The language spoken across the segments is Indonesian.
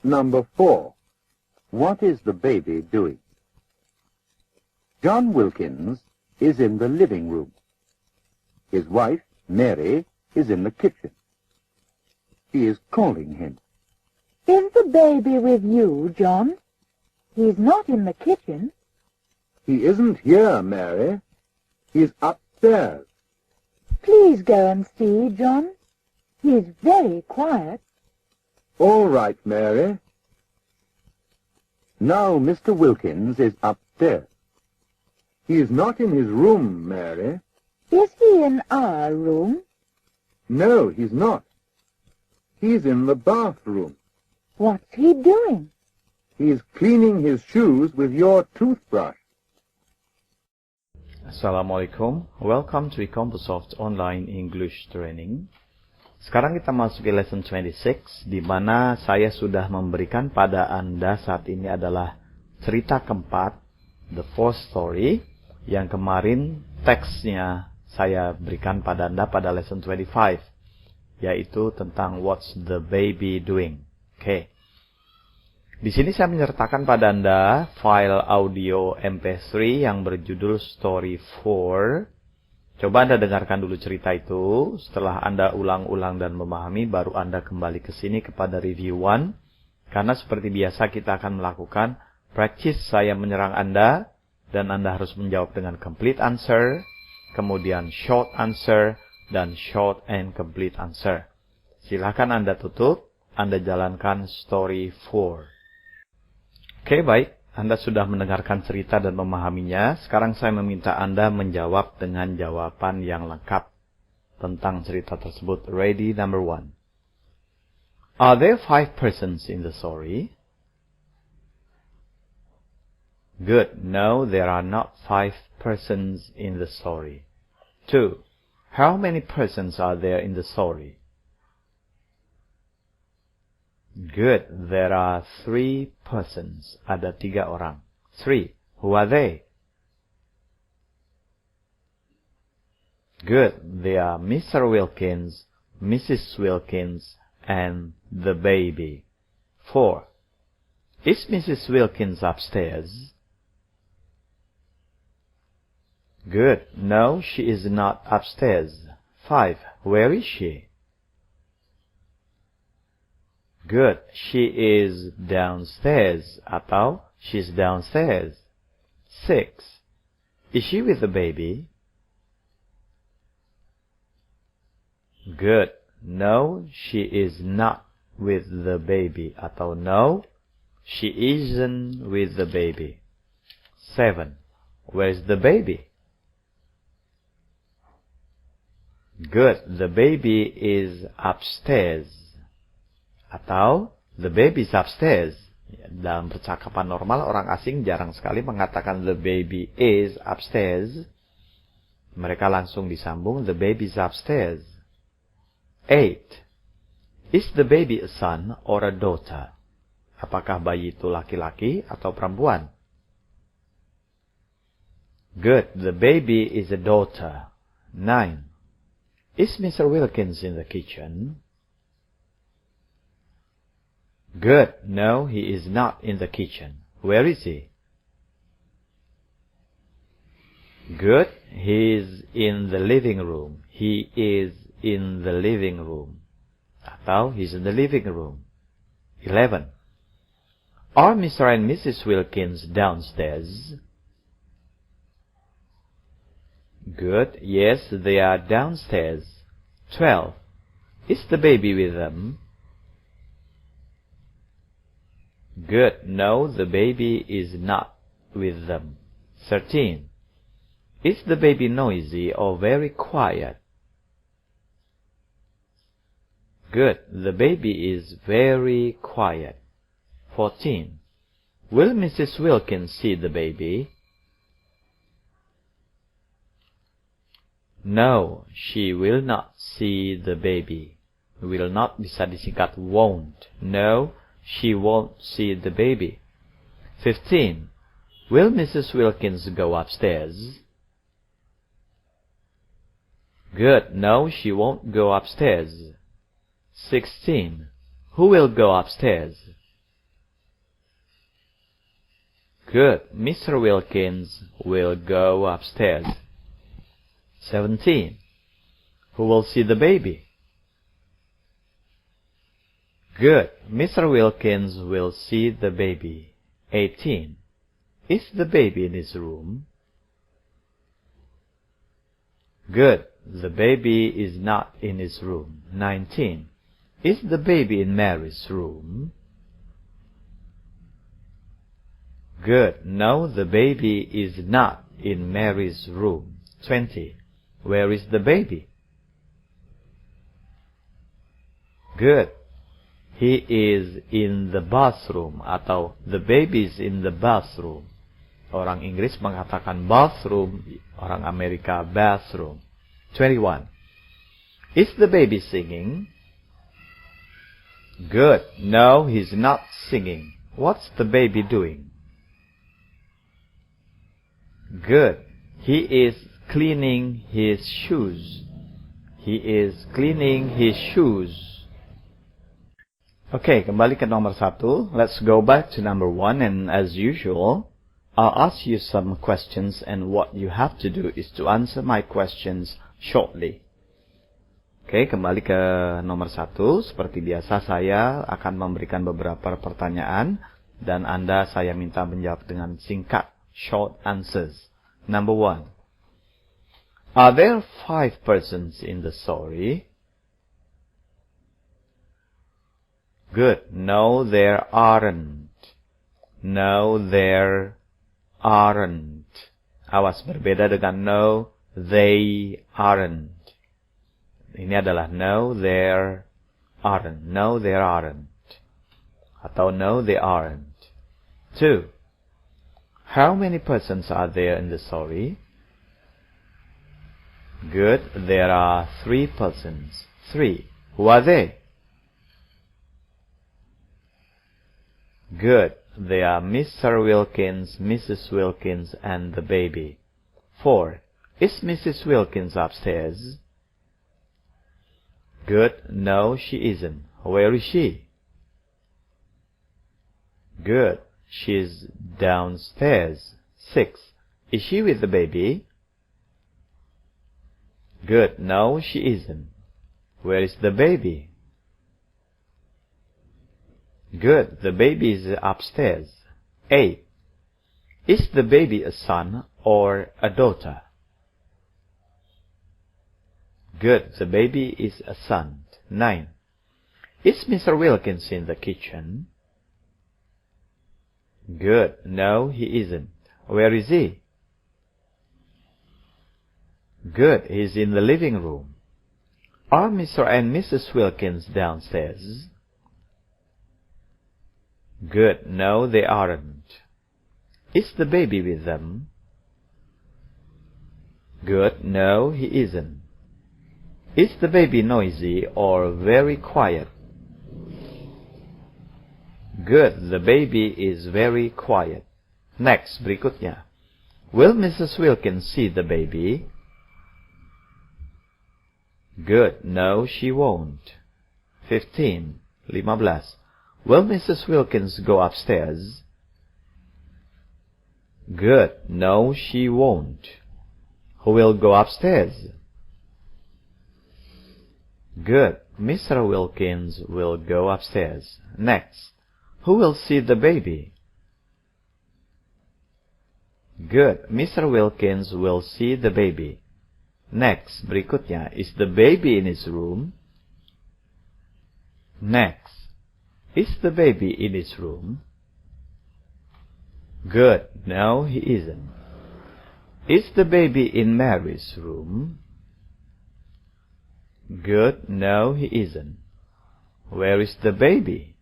Number 4. What is the baby doing? John Wilkins is in the living room. His wife, Mary, is in the kitchen. She is calling him. Is the baby with you, John? He's not in the kitchen. He isn't here, Mary. He's upstairs. Please go and see, John. He's very quiet. All right, Mary. Now Mr. Wilkins is upstairs. He is not in his room, Mary. Is he in our room? No, he's not. He's in the bathroom. What's he doing? He's cleaning his shoes with your toothbrush. Assalamualaikum. Welcome to Ecompusoft Online English Training. Sekarang kita masuk ke lesson 26, di mana saya sudah memberikan pada Anda saat ini adalah cerita keempat, the fourth story, yang kemarin teksnya saya berikan pada Anda pada lesson 25, yaitu tentang what's the baby doing. Oke. Di sini saya menyertakan pada Anda file audio MP3 yang berjudul Story 4. Coba Anda dengarkan dulu cerita itu. Setelah Anda ulang-ulang dan memahami, baru Anda kembali ke sini kepada review 1. Karena seperti biasa kita akan melakukan practice saya menyerang Anda, dan Anda harus menjawab dengan complete answer, kemudian short answer, dan short and complete answer. Silakan Anda tutup, Anda jalankan story 4. Oke, baik. Anda sudah mendengarkan cerita dan memahaminya. Sekarang saya meminta Anda menjawab dengan jawaban yang lengkap tentang cerita tersebut. Ready, number 1. Are there 5 persons in the story? Good. No, there are not 5 persons in the story. 2. How many persons are there in the story? Good. There are 3 persons. Ada 3 orang. 3. Who are they? Good. They are Mr. Wilkins, Mrs. Wilkins, and the baby. 4. Is Mrs. Wilkins upstairs? Good. No, she is not upstairs. 5. Where is she? Good. She is downstairs. Atau she's downstairs. 6. Is she with the baby? Good. No, she is not with the baby. Atau no, she isn't with the baby. 7. Where's the baby? Good. The baby is upstairs. Atau the baby is upstairs. Dalam percakapan normal, orang asing jarang sekali mengatakan the baby is upstairs. Mereka langsung disambung the baby is upstairs. 8. Is the baby a son or a daughter? Apakah bayi itu laki-laki atau perempuan? Good. The baby is a daughter. 9. Is Mr. Wilkins in the kitchen? Good. No, he is not in the kitchen. Where is he? Good. He is in the living room. He is in the living room. Atau he's in the living room. 11. Are Mr. and Mrs. Wilkins downstairs? Good. Yes, they are downstairs. 12. Is the baby with them? Good. No, the baby is not with them. 13. Is the baby noisy or very quiet? Good. The baby is very quiet. 14. Will Mrs. Wilkins see the baby? No, she will not see the baby. Will not bisa disingkat won't. No, she won't see the baby. 15. Will Mrs. Wilkins go upstairs? Good. No, she won't go upstairs. 16. Who will go upstairs? Good. Mr. Wilkins will go upstairs. 17. Who will see the baby? Good. Mr. Wilkins will see the baby. 18. Is the baby in his room? Good. The baby is not in his room. 19. Is the baby in Mary's room? Good. No, the baby is not in Mary's room. 20. Where is the baby? Good. He is in the bathroom, atau the baby is in the bathroom. Orang Inggris mengatakan bathroom, orang Amerika bathroom. 21. Is the baby singing? Good. No, he's not singing. What's the baby doing? Good. He is cleaning his shoes. He is cleaning his shoes. Okay, kembali ke nomor 1. Let's go back to number 1, and as usual, I'll ask you some questions, and what you have to do is to answer my questions shortly. Oke, kembali ke nomor 1. Seperti biasa, saya akan memberikan beberapa pertanyaan, dan Anda saya minta menjawab dengan singkat, short answers. Number 1. Are there 5 persons in the story? Good. No, there aren't. No, there aren't. Awas, berbeda dengan no, they aren't. Ini adalah no, there aren't. No, there aren't. Atau no, they aren't. 2. How many persons are there in the story? Good. There are 3 persons. 3. Who are they? Good. They are Mr. Wilkins, Mrs. Wilkins, and the baby. 4. Is Mrs. Wilkins upstairs? Good. No, she isn't. Where is she? Good. She's downstairs. 6. Is she with the baby? Good. No, she isn't. Where is the baby? Good. The baby is upstairs. 8. Is the baby a son or a daughter? Good. The baby is a son. 9. Is Mr. Wilkins in the kitchen? Good. No, he isn't. Where is he? Good. He's in the living room. Are Mr. and Mrs. Wilkins downstairs? Good. No, they aren't. Is the baby with them? Good. No, he isn't. Is the baby noisy or very quiet? Good. The baby is very quiet. Next, berikutnya. Will Mrs. Wilkins see the baby? Good. No, she won't. 15. Will Mrs. Wilkins go upstairs? Good. No, she won't. Who will go upstairs? Good. Mr. Wilkins will go upstairs. Next. Who will see the baby? Good. Mr. Wilkins will see the baby. Next. Berikutnya. Is the baby in his room? Next. Is the baby in his room? Good. No, he isn't. Is the baby in Mary's room? Good. No, he isn't. Where is the baby?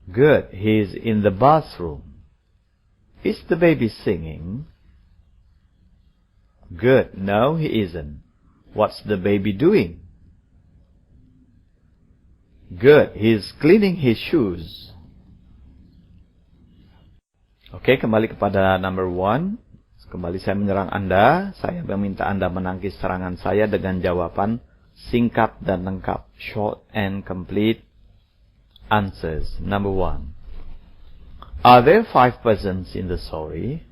Good. He is in the bathroom. Is the baby singing? Good. No, he isn't. What's the baby doing? Good. He's cleaning his shoes. Oke, kembali kepada number 1. Kembali saya menyerang Anda. Saya meminta Anda menangkis serangan saya dengan jawaban singkat dan lengkap. Short and complete answers. Number 1. Are there 5 persons in the story?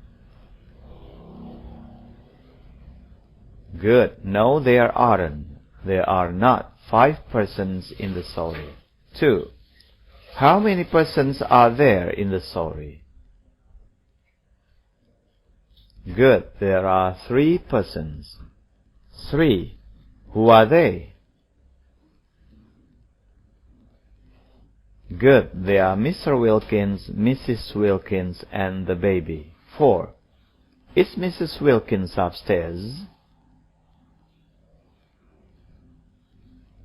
Good. No, there aren't. There are not 5 persons in the story. 2. How many persons are there in the story? Good. There are 3 persons. 3. Who are they? Good. They are Mr. Wilkins, Mrs. Wilkins, and the baby. 4. Is Mrs. Wilkins upstairs?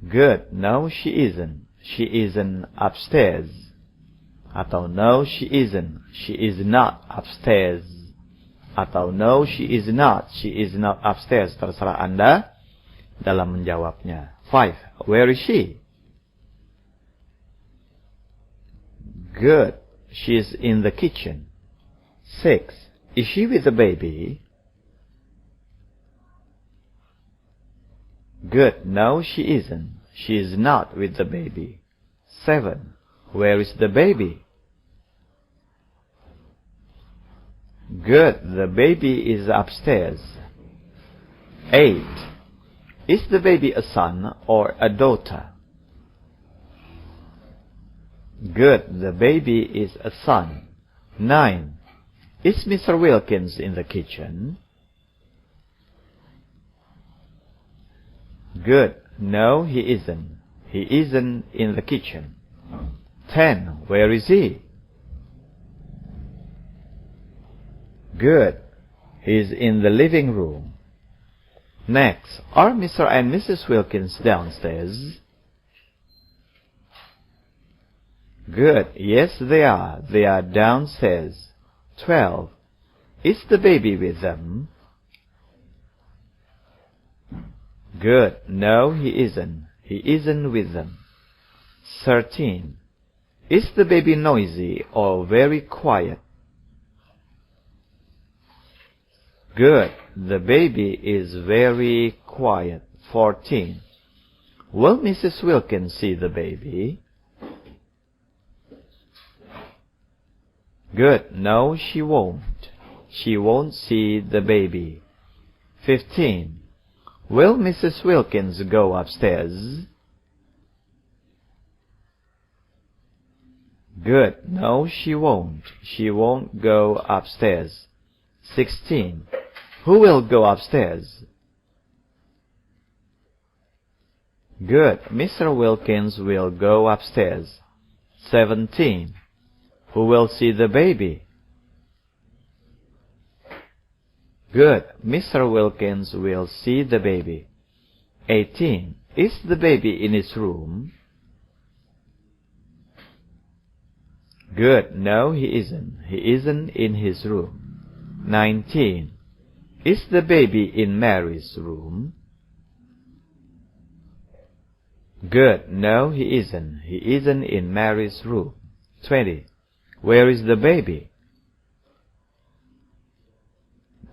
Good. No, she isn't. She isn't upstairs. Atau no, she isn't. She is not upstairs. Atau no, she is not. She is not upstairs. Terserah Anda dalam menjawabnya. 5. Where is she? Good. She is in the kitchen. 6. Is she with the baby? Good. No, she isn't. She is not with the baby. 7. Where is the baby? Good. The baby is upstairs. 8. Is the baby a son or a daughter? Good. The baby is a son. 9. Is Mr. Wilkins in the kitchen? Good. No, he isn't. He isn't in the kitchen. 10. Where is he? Good. He's in the living room. Next, are Mr. and Mrs. Wilkins downstairs? Good. Yes, they are. They are downstairs. 12. Is the baby with them? Good. No, he isn't. He isn't with them. 13. Is the baby noisy or very quiet? Good. The baby is very quiet. 14. Will Mrs. Wilkins see the baby? Good. No, she won't. She won't see the baby. 15. Will Mrs. Wilkins go upstairs? Good. No, she won't. She won't go upstairs. 16. Who will go upstairs? Good. Mr. Wilkins will go upstairs. 17. Who will see the baby? Good. Mr. Wilkins will see the baby. 18. Is the baby in his room? Good. No, he isn't. He isn't in his room. 19. Is the baby in Mary's room? Good. No, he isn't. He isn't in Mary's room. 20. Where is the baby?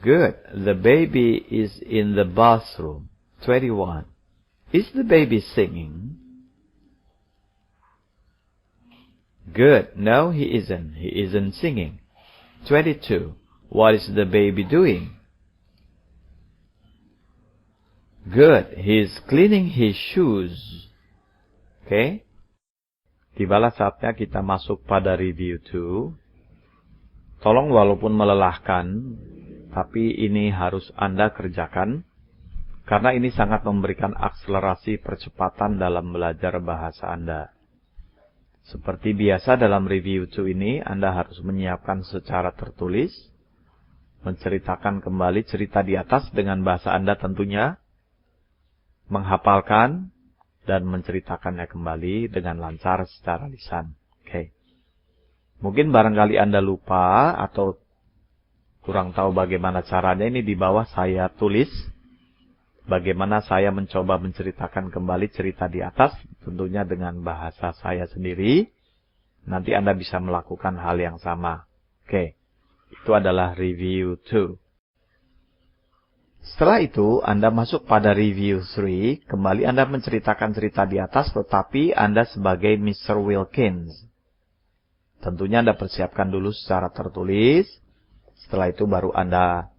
Good. The baby is in the bathroom. 21. Is the baby singing? Good. No, he isn't. He isn't singing. 22. What is the baby doing? Good. He is cleaning his shoes. Okay. Tibalah saatnya kita masuk pada review 2. Tolong walaupun melelahkan, tapi ini harus Anda kerjakan, karena ini sangat memberikan akselerasi percepatan dalam belajar bahasa Anda. Seperti biasa dalam review 2 ini, Anda harus menyiapkan secara tertulis, menceritakan kembali cerita di atas dengan bahasa Anda tentunya, menghafalkan, dan menceritakannya kembali dengan lancar secara lisan. Oke. Mungkin barangkali Anda lupa atau kurang tahu bagaimana caranya, ini di bawah saya tulis bagaimana saya mencoba menceritakan kembali cerita di atas, tentunya dengan bahasa saya sendiri. Nanti Anda bisa melakukan hal yang sama. Oke. Itu adalah review 2. Setelah itu, Anda masuk pada review 3. Kembali Anda menceritakan cerita di atas, tetapi Anda sebagai Mr. Wilkins. Tentunya Anda persiapkan dulu secara tertulis. Setelah itu baru Anda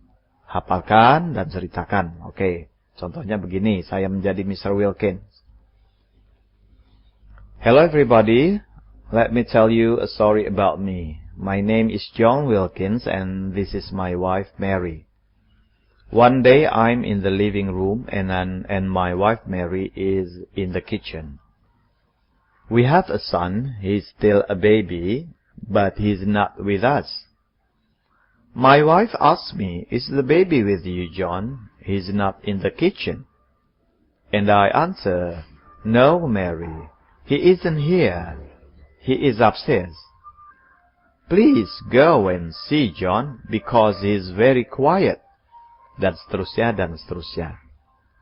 hafalkan dan ceritakan. Oke, contohnya begini, saya menjadi Mr. Wilkins. Hello everybody, let me tell you a story about me. My name is John Wilkins and this is my wife Mary. One day I'm in the living room and my wife Mary is in the kitchen. We have a son, he's still a baby, but he's not with us. My wife asks me, is the baby with you, John? He's not in the kitchen. And I answer, no, Mary, he isn't here. He is upstairs. Please go and see John because he's very quiet. Dan seterusnya, dan seterusnya.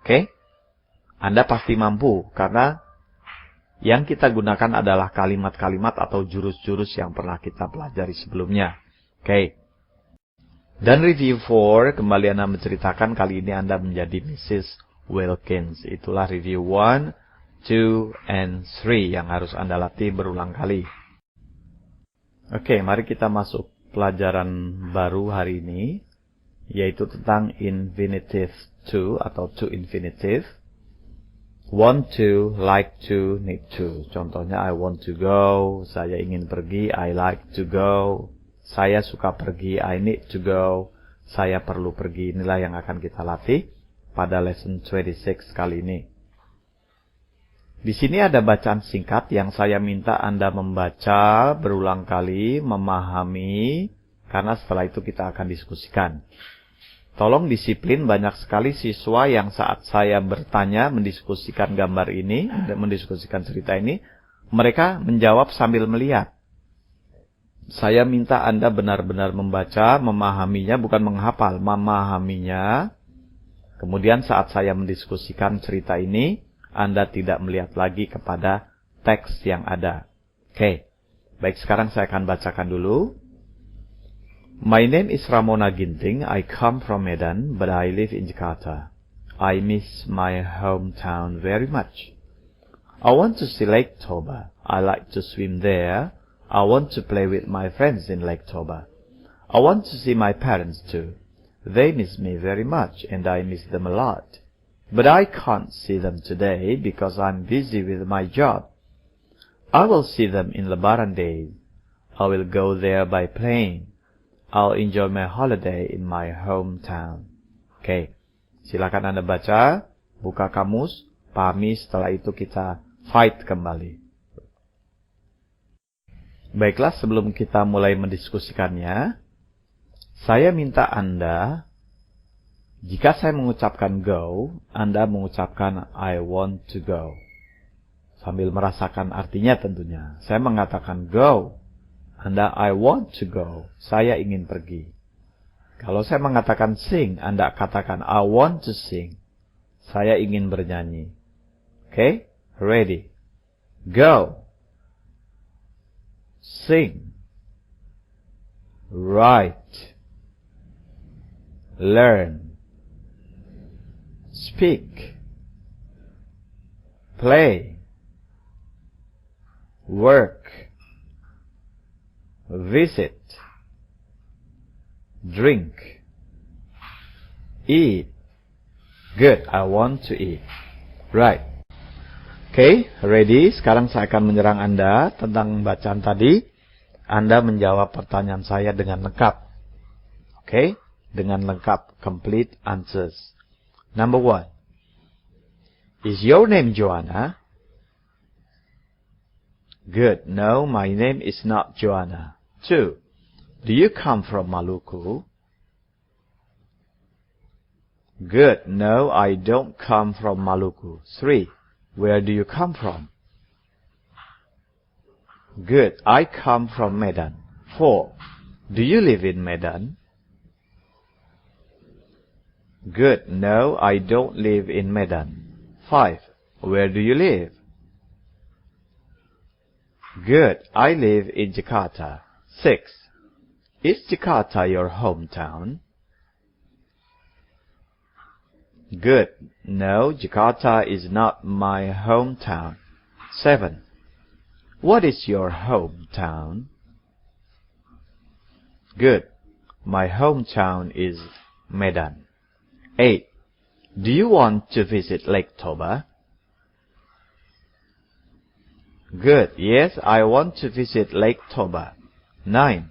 Oke? Anda pasti mampu karena yang kita gunakan adalah kalimat-kalimat atau jurus-jurus yang pernah kita pelajari sebelumnya. Oke. Dan review 4, kembali Anda menceritakan kali ini Anda menjadi Mrs. Wilkins. Itulah review 1, 2, and 3 yang harus Anda latih berulang kali. Oke, mari kita masuk pelajaran baru hari ini, yaitu tentang infinitive to atau to infinitive. Want to, like to, need to. Contohnya, I want to go, saya ingin pergi, I like to go. Saya suka pergi, I need to go. Saya perlu pergi. Inilah yang akan kita latih pada lesson 26 kali ini. Di sini ada bacaan singkat yang saya minta Anda membaca berulang kali, memahami, karena setelah itu kita akan diskusikan. Tolong disiplin, banyak sekali siswa yang saat saya bertanya, mendiskusikan gambar ini, mendiskusikan cerita ini, mereka menjawab sambil melihat. Saya minta Anda benar-benar membaca, memahaminya, bukan menghafal, memahaminya. Kemudian saat saya mendiskusikan cerita ini, Anda tidak melihat lagi kepada teks yang ada. Oke, baik, sekarang saya akan bacakan dulu. My name is Ramona Ginting. I come from Medan, but I live in Jakarta. I miss my hometown very much. I want to see Lake Toba. I like to swim there. I want to play with my friends in Lake Toba. I want to see my parents too. They miss me very much and I miss them a lot. But I can't see them today because I'm busy with my job. I will see them in Lebaran days. I will go there by plane. I'll enjoy my holiday in my hometown. Oke, silakan Anda baca, buka kamus, pahami, setelah itu kita fight kembali. Baiklah, sebelum kita mulai mendiskusikannya, saya minta Anda, jika saya mengucapkan go, Anda mengucapkan I want to go. Sambil merasakan artinya tentunya. Saya mengatakan go, Anda I want to go. Saya ingin pergi. Kalau saya mengatakan sing, Anda katakan I want to sing. Saya ingin bernyanyi. Oke? Ready? Go. Sing, write, learn, speak, play, work, visit, drink, eat. Good, I want to eat. Right. Oke, ready? Sekarang saya akan menyerang Anda tentang bacaan tadi. Anda menjawab pertanyaan saya dengan lengkap. Oke, dengan lengkap. Complete answers. Number 1. Is your name Joanna? Good. No, my name is not Joanna. 2. Do you come from Maluku? Good. No, I don't come from Maluku. 3. Where do you come from? Good. I come from Medan. 4. Do you live in Medan? Good. No, I don't live in Medan. 5. Where do you live? Good. I live in Jakarta. 6. Is Jakarta your hometown? Good. No, Jakarta is not my hometown. 7. What is your hometown? Good. My hometown is Medan. 8. Do you want to visit Lake Toba? Good. Yes, I want to visit Lake Toba. 9.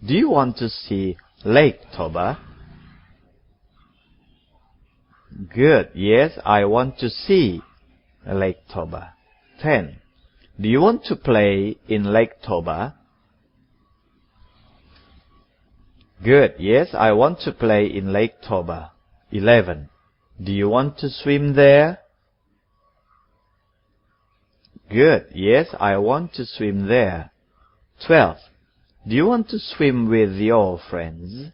Do you want to see Lake Toba? Good. Yes, I want to see Lake Toba. 10. Do you want to play in Lake Toba? Good. Yes, I want to play in Lake Toba. 11. Do you want to swim there? Good. Yes, I want to swim there. 12. Do you want to swim with your friends?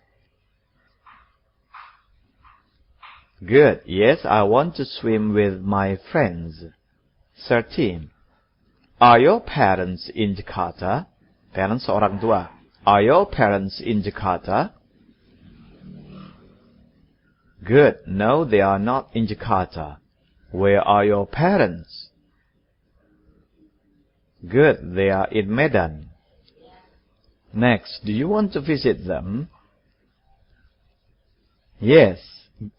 Good. Yes, I want to swim with my friends. 13. Are your parents in Jakarta? Parents orang tua. Are your parents in Jakarta? Good. No, they are not in Jakarta. Where are your parents? Good. They are in Medan. Next, do you want to visit them? Yes,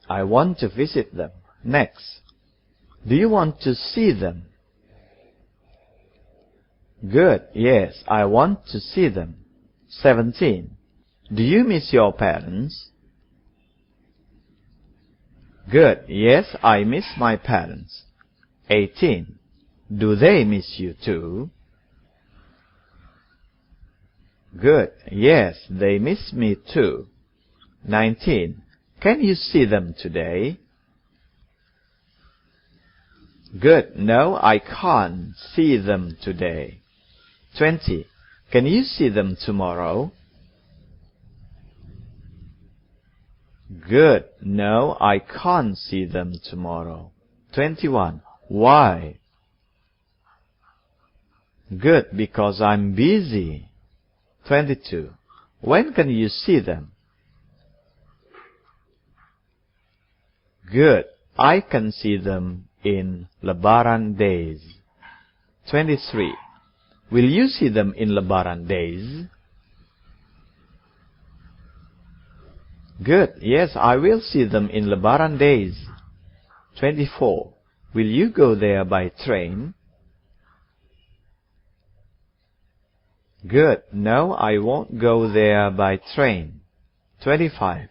I want to visit them. Next, do you want to see them? Good. Yes, I want to see them. 17. Do you miss your parents? Good. Yes, I miss my parents. 18. Do they miss you too? Good. Yes, they miss me too. 19. Can you see them today? Good. No, I can't see them today. 20. Can you see them tomorrow? Good. No, I can't see them tomorrow. 21. Why? Good, because I'm busy. 22. When can you see them? Good, I can see them in Lebaran days. 23. Will you see them in Lebaran days? Good, yes, I will see them in Lebaran days. 24. Will you go there by train? Good. No, I won't go there by train. 25.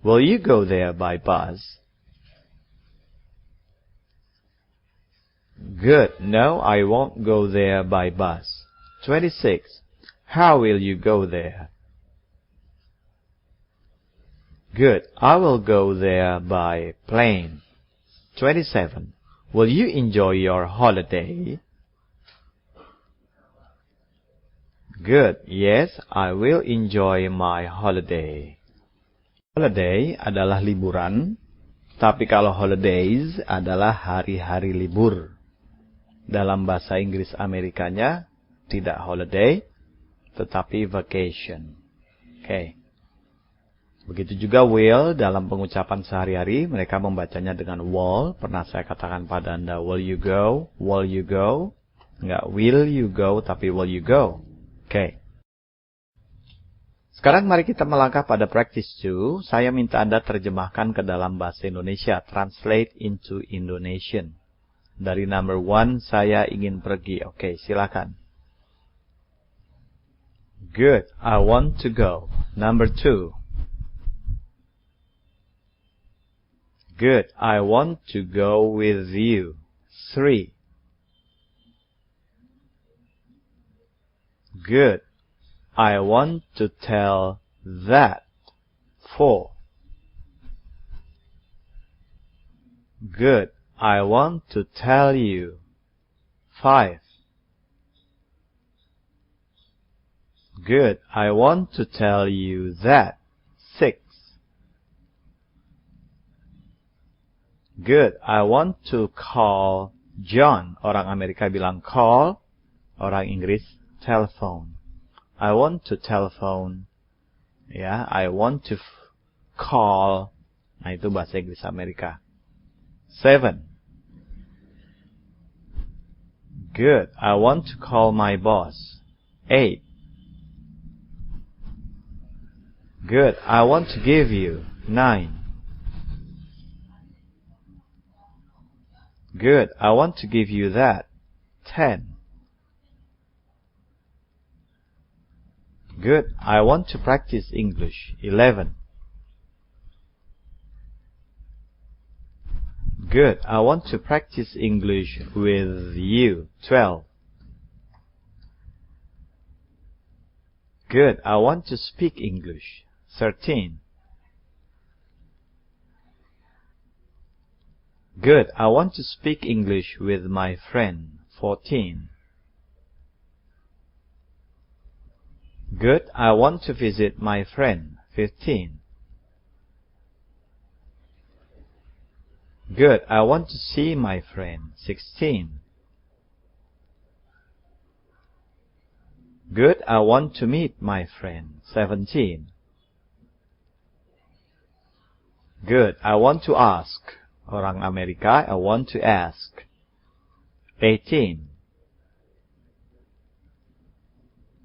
Will you go there by bus? Good. No, I won't go there by bus. 26. How will you go there? Good. I will go there by plane. 27. Will you enjoy your holiday? Good. Yes, I will enjoy my holiday. Holiday adalah liburan, tapi kalau holidays adalah hari-hari libur. Dalam bahasa Inggris Amerikanya tidak holiday, tetapi vacation. Oke. Begitu juga will dalam pengucapan sehari-hari, mereka membacanya dengan will. Pernah saya katakan pada Anda, will you go? Will you go? Enggak will you go, tapi will you go? Oke. Sekarang mari kita melangkah pada practice 2. Saya minta Anda terjemahkan ke dalam bahasa Indonesia. Translate into Indonesian. Dari number 1, saya ingin pergi. Oke, silakan. Good, I want to go. Number 2. Good, I want to go with you. 3. Good, I want to tell that. 4. Good, I want to tell you. 5. Good, I want to tell you that. 6. Good, I want to call John. Orang Amerika bilang call, orang Inggris telephone. I want to telephone. Ya, I want to call. Nah, itu bahasa Inggris Amerika. 7. Good, I want to call my boss. 8. Good. I want to give you. 9. Good. I want to give you that. 10. Good. I want to practice English. 11. Good. I want to practice English with you. 12. Good. I want to speak English. 13. Good. I want to speak English with my friend. 14. Good. I want to visit my friend. 15. Good. I want to see my friend. 16. Good. I want to meet my friend. 17. Good. I want to ask. Orang Amerika, I want to ask. 18.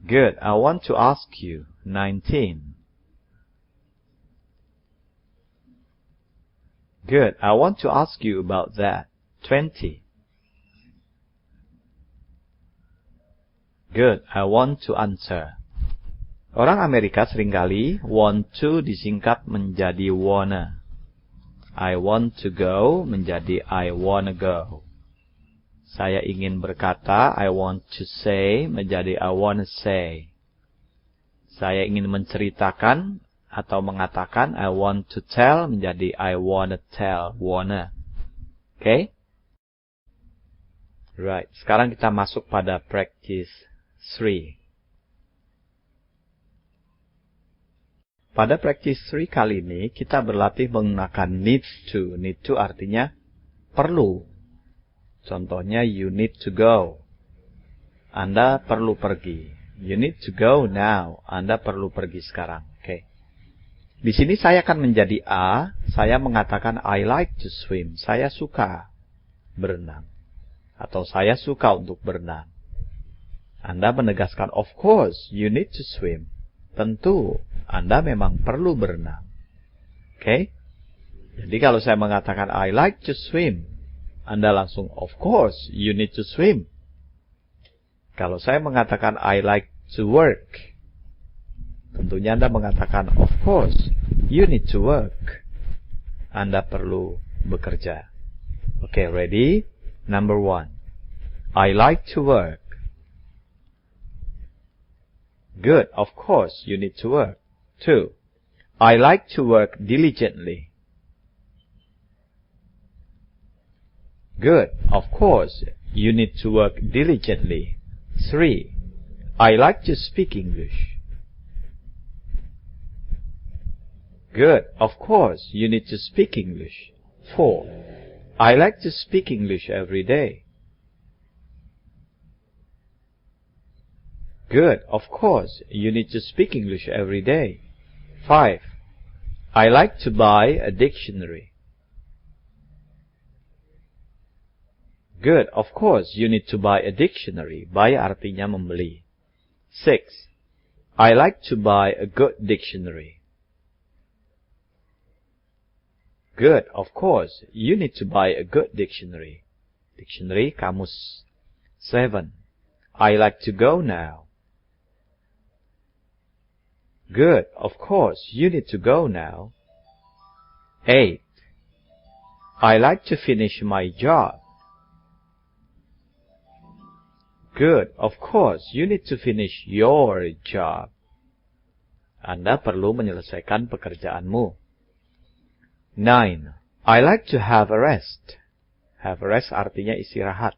Good. I want to ask you. 19. Good. I want to ask you about that. 20. Good. I want to answer. Orang Amerika seringkali want to disingkat menjadi wanna. I want to go menjadi I wanna go. Saya ingin berkata, I want to say menjadi I wanna say. Saya ingin menceritakan atau mengatakan I want to tell menjadi I wanna tell, wanna. Okay? Right. Sekarang kita masuk pada practice 3. Pada practice 3 kali ini, kita berlatih menggunakan need to. Need to artinya perlu. Contohnya, you need to go. Anda perlu pergi. You need to go now. Anda perlu pergi sekarang. Oke. Di sini saya akan menjadi A. Saya mengatakan I like to swim. Saya suka berenang. Atau saya suka untuk berenang. Anda menegaskan, of course, you need to swim. Tentu, Anda memang perlu berenang. Oke? Jadi kalau saya mengatakan I like to swim, Anda langsung, of course, you need to swim. Kalau saya mengatakan I like to work, tentunya Anda mengatakan, of course, you need to work. Anda perlu bekerja. Oke, ready? Number 1. I like to work. Good, of course, you need to work. 2. I like to work diligently. Good, of course, you need to work diligently. 3. I like to speak English. Good, of course, you need to speak English. 4. I like to speak English every day. Good, of course, you need to speak English every day. 5. I like to buy a dictionary. Good, of course, you need to buy a dictionary. Buy artinya membeli. 6. I like to buy a good dictionary. Good, of course, you need to buy a good dictionary. Dictionary, kamus. 7. I like to go now. Good, of course, you need to go now. 8. I like to finish my job. Good, of course, you need to finish your job. Anda perlu menyelesaikan pekerjaanmu. 9. I like to have a rest. Have a rest artinya istirahat.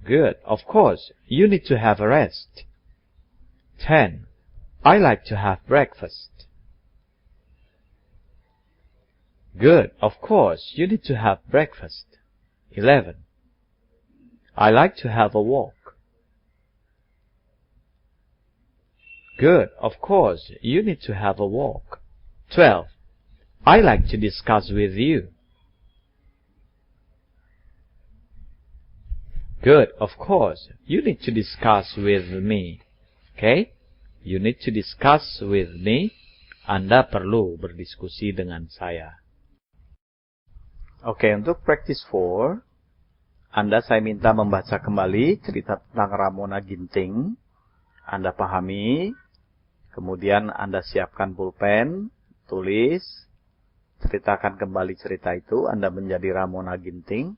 Good, of course, you need to have a rest. 10. I like to have breakfast. Good, of course, you need to have breakfast. 11. I like to have a walk. Good, of course, you need to have a walk. 12. I like to discuss with you. Good, of course, you need to discuss with me. Okay? You need to discuss with me. Anda perlu berdiskusi dengan saya. Oke, untuk practice 4, saya minta membaca kembali cerita tentang Ramona Ginting. Anda pahami, kemudian Anda siapkan pulpen, tulis, ceritakan kembali cerita itu. Anda menjadi Ramona Ginting.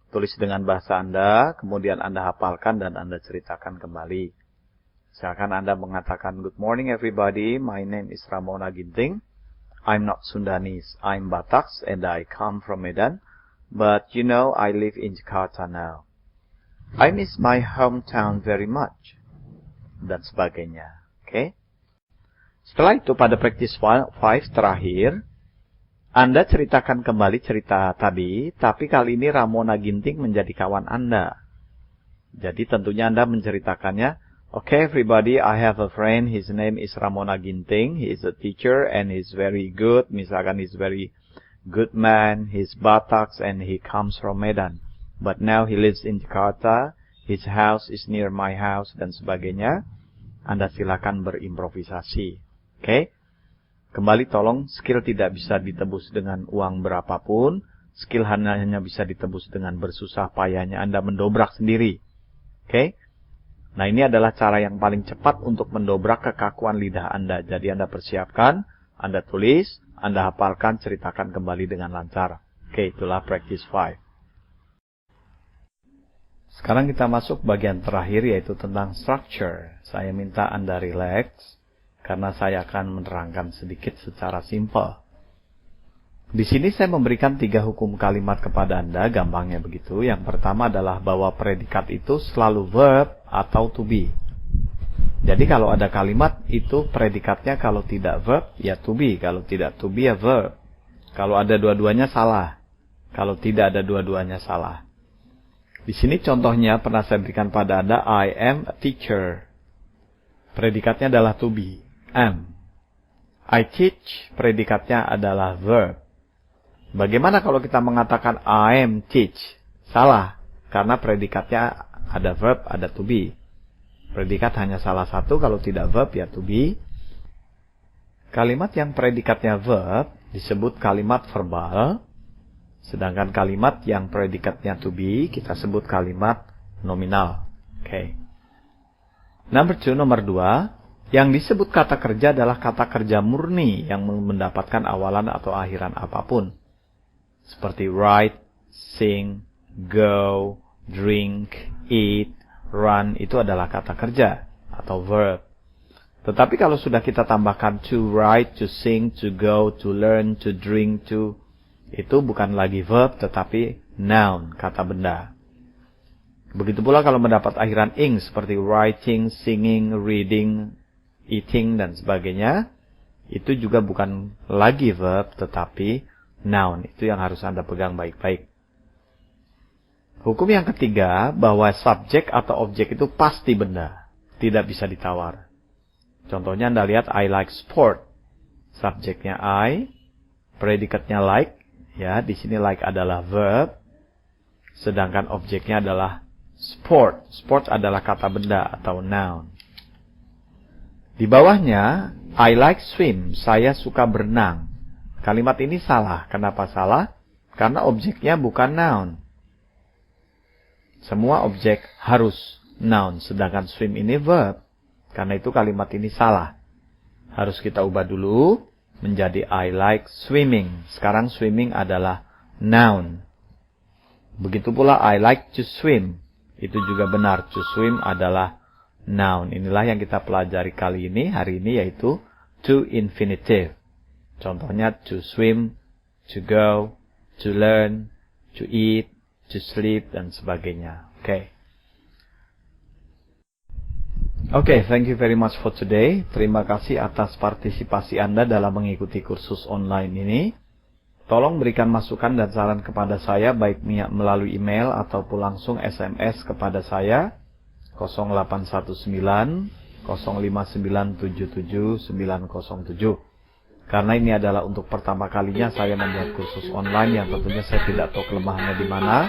Tulis dengan bahasa Anda, kemudian Anda hafalkan dan Anda ceritakan kembali. Misalkan Anda mengatakan, "Good morning everybody, my name is Ramona Ginting. I'm not Sundanese, I'm Bataks and I come from Medan. But you know, I live in Jakarta now. I miss my hometown very much." Dan sebagainya. Oke? Setelah itu pada practice 5 terakhir, Anda ceritakan kembali cerita tadi, tapi kali ini Ramona Ginting menjadi kawan Anda. Jadi tentunya Anda menceritakannya, "Okay everybody, I have a friend, his name is Ramona Ginting, he is a teacher and he's very good," misalkan he's very good man, he's Bataks and he comes from Medan. But now he lives in Jakarta, his house is near my house, dan sebagainya. Anda silakan berimprovisasi. Oke? Kembali tolong, skill tidak bisa ditebus dengan uang berapapun. Skill hanya bisa ditebus dengan bersusah payahnya Anda mendobrak sendiri. Oke? Nah, ini adalah cara yang paling cepat untuk mendobrak kekakuan lidah Anda. Jadi Anda persiapkan, Anda tulis, Anda hafalkan, ceritakan kembali dengan lancar. Oke, itulah practice 5. Sekarang kita masuk bagian terakhir, yaitu tentang structure. Saya minta Anda relax, karena saya akan menerangkan sedikit secara simpel. Di sini saya memberikan 3 hukum kalimat kepada Anda, gampangnya begitu. Yang pertama adalah bahwa predikat itu selalu verb atau to be. Jadi kalau ada kalimat itu predikatnya kalau tidak verb ya to be, kalau tidak to be ya verb. Kalau ada dua-duanya salah. Kalau tidak ada dua-duanya salah. Di sini contohnya pernah saya berikan pada Anda, I am a teacher. Predikatnya adalah to be. Am. I teach, predikatnya adalah verb. Bagaimana kalau kita mengatakan I am teach? Salah, karena predikatnya ada verb, ada to be. Predikat hanya salah satu, kalau tidak verb ya to be. Kalimat yang predikatnya verb disebut kalimat verbal, sedangkan kalimat yang predikatnya to be kita sebut kalimat nominal. Oke. Nomor 2, yang disebut kata kerja adalah kata kerja murni yang mendapatkan awalan atau akhiran apapun. Seperti write, sing, go, drink, eat, run, itu adalah kata kerja atau verb. Tetapi kalau sudah kita tambahkan to write, to sing, to go, to learn, to drink, to, itu bukan lagi verb tetapi noun, kata benda. Begitu pula kalau mendapat akhiran ing seperti writing, singing, reading, eating, dan sebagainya, itu juga bukan lagi verb tetapi noun. Itu yang harus Anda pegang baik-baik. Hukum yang ketiga, bahwa subjek atau objek itu pasti benda, tidak bisa ditawar. Contohnya Anda lihat, I like sport. Subjeknya I, predikatnya like, ya, di sini like adalah verb, sedangkan objeknya adalah sport. Sport adalah kata benda atau noun. Di bawahnya, I like swim, saya suka berenang. Kalimat ini salah. Kenapa salah? Karena objeknya bukan noun. Semua objek harus noun, sedangkan swim ini verb. Karena itu kalimat ini salah. Harus kita ubah dulu menjadi I like swimming. Sekarang swimming adalah noun. Begitu pula I like to swim. Itu juga benar, to swim adalah noun. Inilah yang kita pelajari kali ini, hari ini, yaitu to infinitive. Contohnya to swim, to go, to learn, to eat, to sleep, dan sebagainya. Oke, thank you very much for today. Terima kasih atas partisipasi Anda dalam mengikuti kursus online ini. Tolong berikan masukan dan saran kepada saya, baik melalui email ataupun langsung SMS kepada saya 0819 05977 907. Karena ini adalah untuk pertama kalinya saya membuat kursus online yang tentunya saya tidak tahu kelemahannya di mana.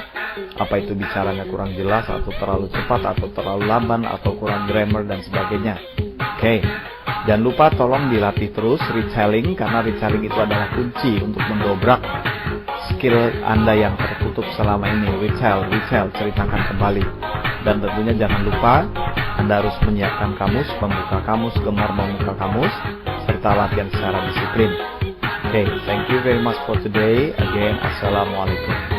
Apa itu bicaranya kurang jelas, atau terlalu cepat, atau terlalu lamban, atau kurang grammar, dan sebagainya. Oke. Jangan lupa tolong dilatih terus retelling, karena retelling itu adalah kunci untuk mendobrak skill Anda yang tertutup selama ini. Retell, ceritakan kembali. Dan tentunya jangan lupa Anda harus menyiapkan kamus, membuka kamus, gemar membuka kamus, serta latihan secara disiplin. Okay, thank you very much for today. Again, Assalamualaikum.